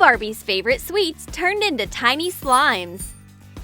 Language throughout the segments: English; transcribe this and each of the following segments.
Barbie's favorite sweets turned into tiny slimes.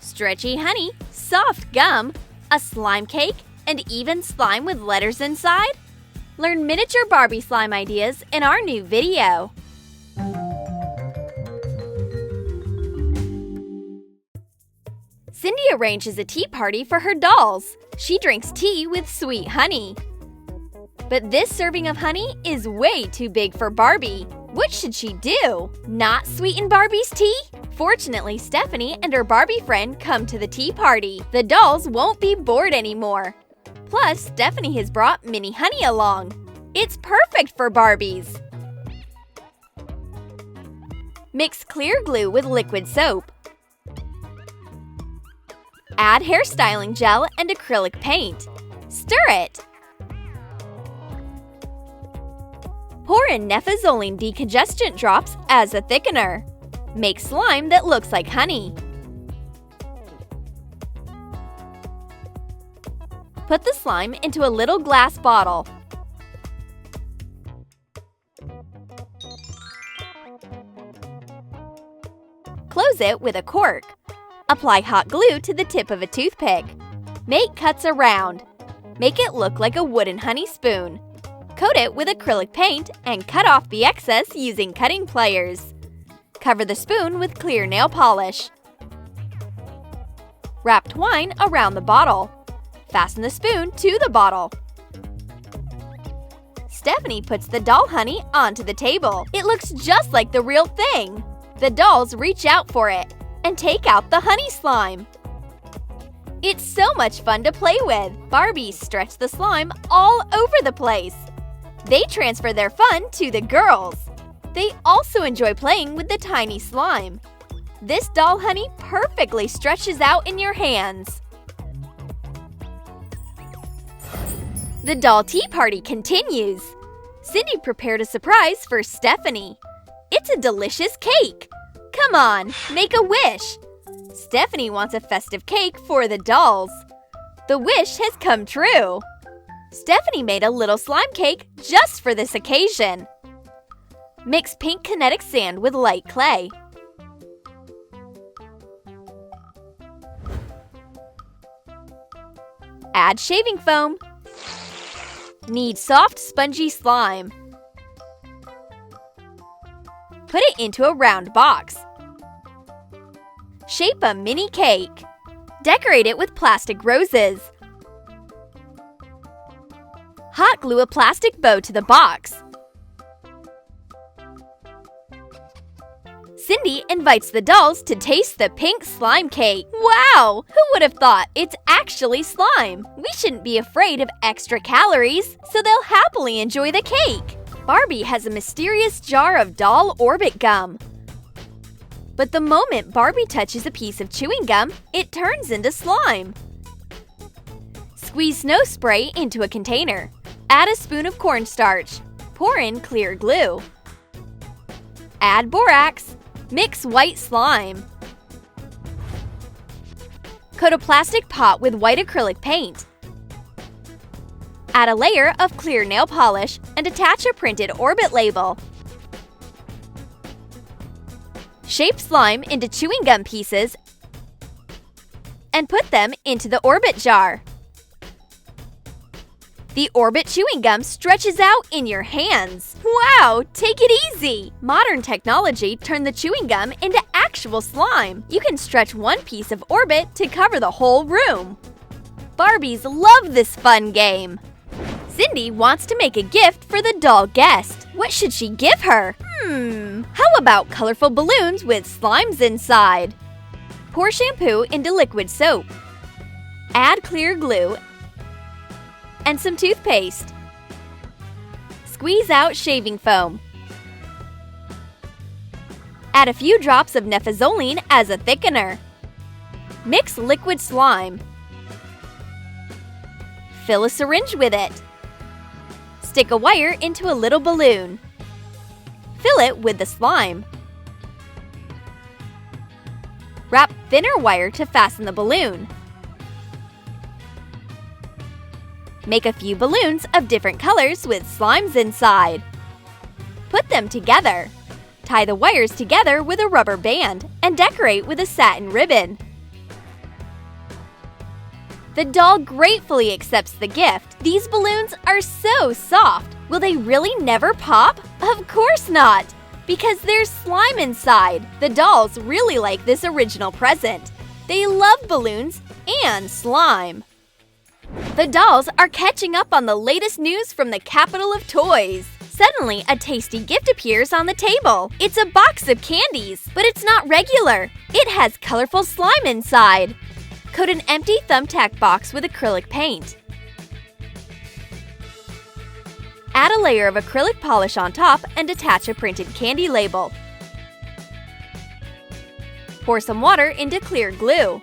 Stretchy honey, soft gum, a slime cake, and even slime with letters inside? Learn miniature Barbie slime ideas in our new video. Cindy arranges a tea party for her dolls. She drinks tea with sweet honey. But this serving of honey is way too big for Barbie. What should she do? Not sweeten Barbie's tea? Fortunately, Stephanie and her Barbie friend come to the tea party. The dolls won't be bored anymore. Plus, Stephanie has brought mini honey along. It's perfect for Barbies. Mix clear glue with liquid soap. Add hairstyling gel and acrylic paint. Stir it. Pour in Naphazoline decongestant drops as a thickener. Make slime that looks like honey. Put the slime into a little glass bottle. Close it with a cork. Apply hot glue to the tip of a toothpick. Make cuts around. Make it look like a wooden honey spoon. Coat it with acrylic paint and cut off the excess using cutting pliers. Cover the spoon with clear nail polish. Wrap twine around the bottle. Fasten the spoon to the bottle. Stephanie puts the doll honey onto the table. It looks just like the real thing. The dolls reach out for it and take out the honey slime. It's so much fun to play with. Barbies stretch the slime all over the place. They transfer their fun to the girls. They also enjoy playing with the tiny slime. This doll honey perfectly stretches out in your hands. The doll tea party continues. Cindy prepared a surprise for Stephanie. It's a delicious cake. Come on, make a wish. Stephanie wants a festive cake for the dolls. The wish has come true. Stephanie made a little slime cake just for this occasion. Mix pink kinetic sand with light clay. Add shaving foam. Knead soft, spongy slime. Put it into a round box. Shape a mini cake. Decorate it with plastic roses. Hot glue a plastic bow to the box. Cindy invites the dolls to taste the pink slime cake. Wow! Who would have thought it's actually slime? We shouldn't be afraid of extra calories, so they'll happily enjoy the cake. Barbie has a mysterious jar of doll orbit gum. But the moment Barbie touches a piece of chewing gum, it turns into slime. Squeeze snow spray into a container. Add a spoon of cornstarch. Pour in clear glue. Add borax. Mix white slime. Coat a plastic pot with white acrylic paint. Add a layer of clear nail polish and attach a printed orbit label. Shape slime into chewing gum pieces and put them into the orbit jar. The orbit chewing gum stretches out in your hands. Wow, take it easy! Modern technology turned the chewing gum into actual slime. You can stretch one piece of orbit to cover the whole room. Barbies love this fun game. Cindy wants to make a gift for the doll guest. What should she give her? How about colorful balloons with slimes inside? Pour shampoo into liquid soap. Add clear glue and some toothpaste. Squeeze out shaving foam. Add a few drops of Naphazoline as a thickener. Mix liquid slime. Fill a syringe with it. Stick a wire into a little balloon. Fill it with the slime. Wrap thinner wire to fasten the balloon. Make a few balloons of different colors with slimes inside. Put them together. Tie the wires together with a rubber band and decorate with a satin ribbon. The doll gratefully accepts the gift. These balloons are so soft. Will they really never pop? Of course not, because there's slime inside. The dolls really like this original present. They love balloons and slime. The dolls are catching up on the latest news from the capital of toys. Suddenly, a tasty gift appears on the table. It's a box of candies, but it's not regular. It has colorful slime inside. Coat an empty thumbtack box with acrylic paint. Add a layer of acrylic polish on top and attach a printed candy label. Pour some water into clear glue.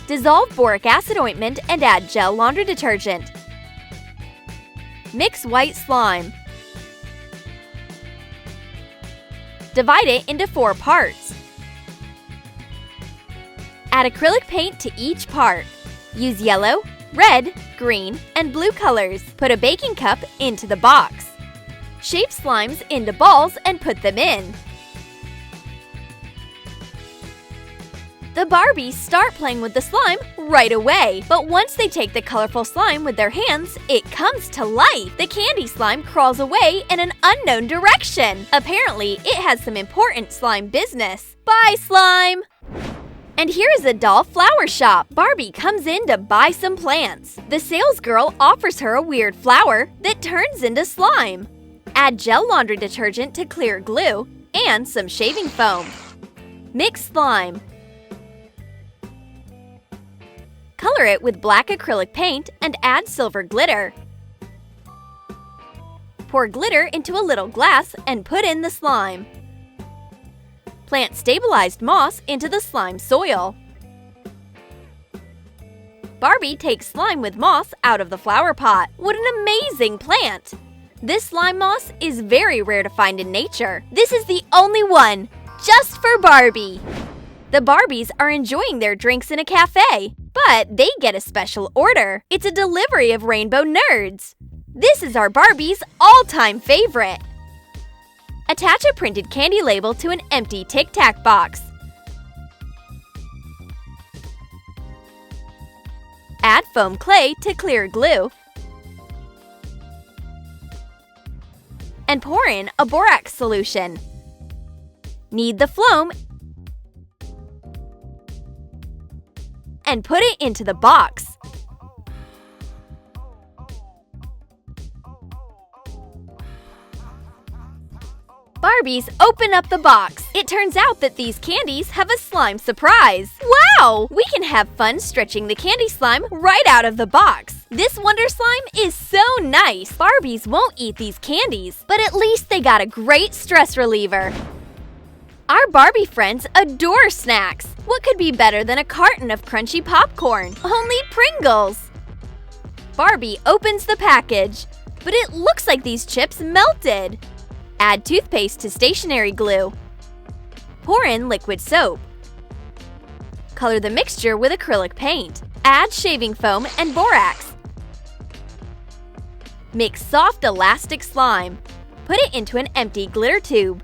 Dissolve boric acid ointment and add gel laundry detergent. Mix white slime. Divide it into 4 parts. Add acrylic paint to each part. Use yellow, red, green, and blue colors. Put a baking cup into the box. Shape slimes into balls and put them in. The Barbies start playing with the slime right away, but once they take the colorful slime with their hands, it comes to life. The candy slime crawls away in an unknown direction. Apparently, it has some important slime business. Bye, slime! And here is a doll flower shop. Barbie comes in to buy some plants. The sales girl offers her a weird flower that turns into slime. Add gel laundry detergent to clear glue and some shaving foam. Mix slime. Color it with black acrylic paint and add silver glitter. Pour glitter into a little glass and put in the slime. Plant stabilized moss into the slime soil. Barbie takes slime with moss out of the flower pot. What an amazing plant! This slime moss is very rare to find in nature. This is the only one, just for Barbie! The Barbies are enjoying their drinks in a cafe, but they get a special order. It's a delivery of rainbow nerds. This is our Barbie's all-time favorite. Attach a printed candy label to an empty Tic Tac box. Add foam clay to clear glue. And pour in a borax solution. Knead the foam and put it into the box. Barbies open up the box. It turns out that these candies have a slime surprise. Wow! We can have fun stretching the candy slime right out of the box. This wonder slime is so nice. Barbies won't eat these candies, but at least they got a great stress reliever. Our Barbie friends adore snacks. What could be better than a carton of crunchy popcorn? Only Pringles! Barbie opens the package, but it looks like these chips melted. Add toothpaste to stationery glue. Pour in liquid soap. Color the mixture with acrylic paint. Add shaving foam and borax. Mix soft elastic slime. Put it into an empty glitter tube.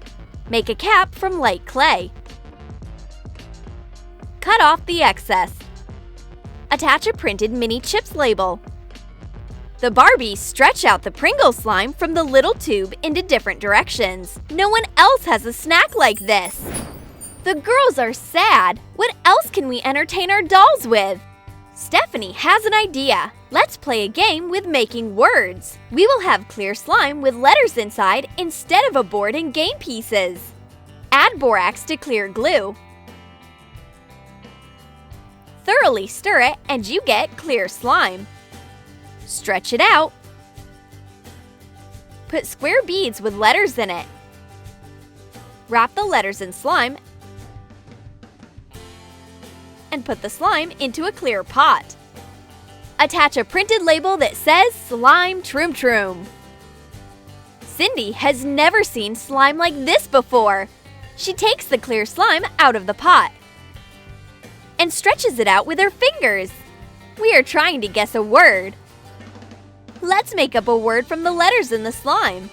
Make a cap from light clay. Cut off the excess. Attach a printed mini chips label. The Barbies stretch out the Pringles slime from the little tube into different directions. No one else has a snack like this. The girls are sad. What else can we entertain our dolls with? Stephanie has an idea. Let's play a game with making words. We will have clear slime with letters inside instead of a board and game pieces. Add borax to clear glue. Thoroughly stir it and you get clear slime. Stretch it out. Put square beads with letters in it. Wrap the letters in slime and put the slime into a clear pot. Attach a printed label that says Slime Troom Troom. Cindy has never seen slime like this before. She takes the clear slime out of the pot and stretches it out with her fingers. We are trying to guess a word. Let's make up a word from the letters in the slime.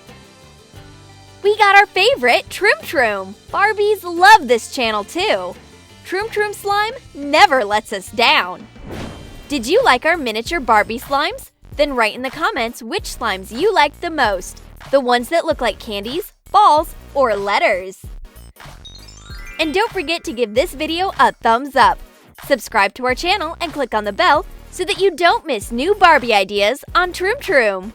We got our favorite, Troom. Barbies love this channel too. Troom slime never lets us down. Did you like our miniature Barbie slimes? Then write in the comments which slimes you liked the most. The ones that look like candies, balls, or letters. And don't forget to give this video a thumbs up. Subscribe to our channel and click on the bell so that you don't miss new Barbie ideas on Troom.